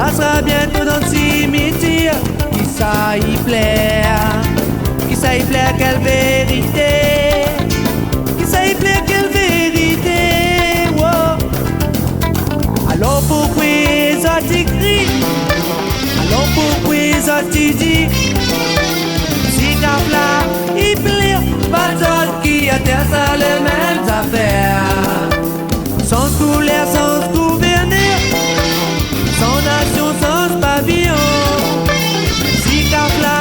passera bientôt dans le cimetière. Qui ça y plaire? Qui ça y plaire? Quelle vérité? Qui ça y plaire? Quelle vérité? Wow. Alors pourquoi ça t'écrit? Alors pourquoi ça t'y dit? Si cap là, il plaît, pas d'autre qui a terre, ça les mêmes affaires. Sans couleur, sans gouverneur, sans nation, sans pavillon. Si cap là,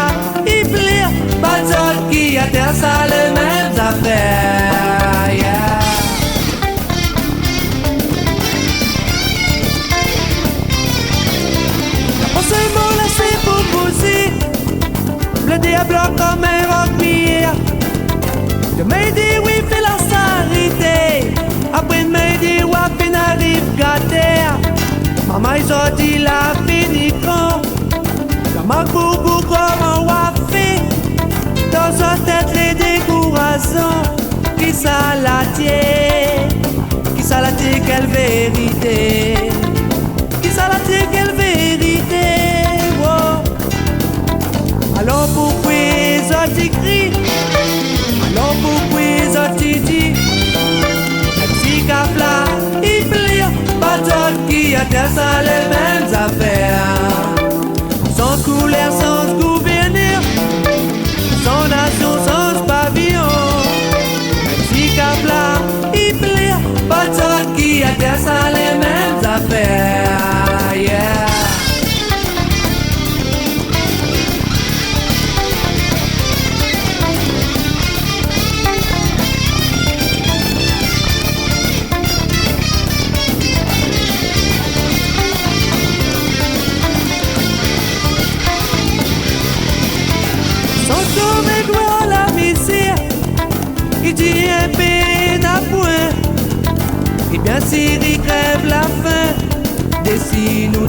il plaît, pas d'autre qui a terre, ça les mêmes affaires. Yeah. On se mots là, c'est pour pousser. Le diable comme un rock-pierre. Je me dis oui, fais la charité. Après me dis oui, fin arrive gâter. Maman il sorti la finicon. Ça m'a beaucoup comme un wafé. Dans sa tête les décourations. Qui ça la tient? Qui ça la tient? Quelle vérité? Qui ça la tient? Quelle vérité? Wow. Alors pourquoi ça t'écrit? Alors pourquoi ça t'y dit? Un petit cap là, il plaît, pas d'autre qui a terre, ça les mêmes affaires. Sans couleur, sans gouverneur, sans nation, sans pavillon. Un petit cap là, il plaît, pas d'autre qui a terre, ça les mêmes affaires. Yeah. Il dit un pays n'a point. Et bien Syrie crève la faim. Dessine-nous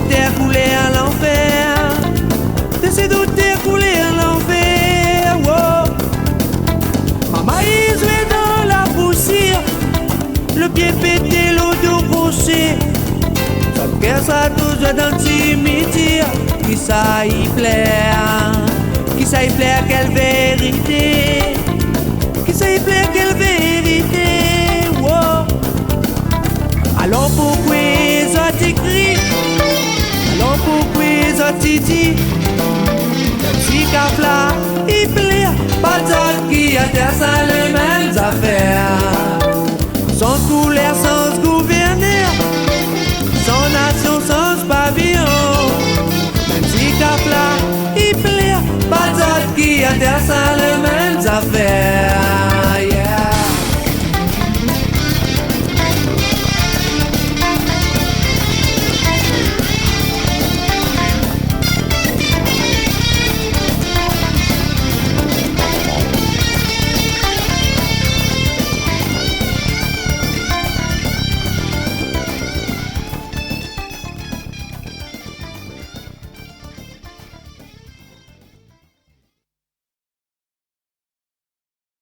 terre couler à l'enfer. Dessine-nous terre couler à l'enfer. Wow. Maman isolée dans la poussière. Le pied pété, l'eau de rocher. Son cœur sera toujours dans le cimetière. Qui ça y plaire? Qui ça y plaire? Quelle vérité? Qui ça y plaire? Quelle vérité? Wow. Alors pourquoi ça t'écrit? Alors pourquoi ça t'y dit? Le petit cap là, il plaît, pas d'autre qui a terre, ça les mêmes affaires. Sans couleur, sans gouverneur, sans nation, sans pavillon. Le petit cap là, il plaît, pas d'autre qui a terre, ça les mêmes affaires.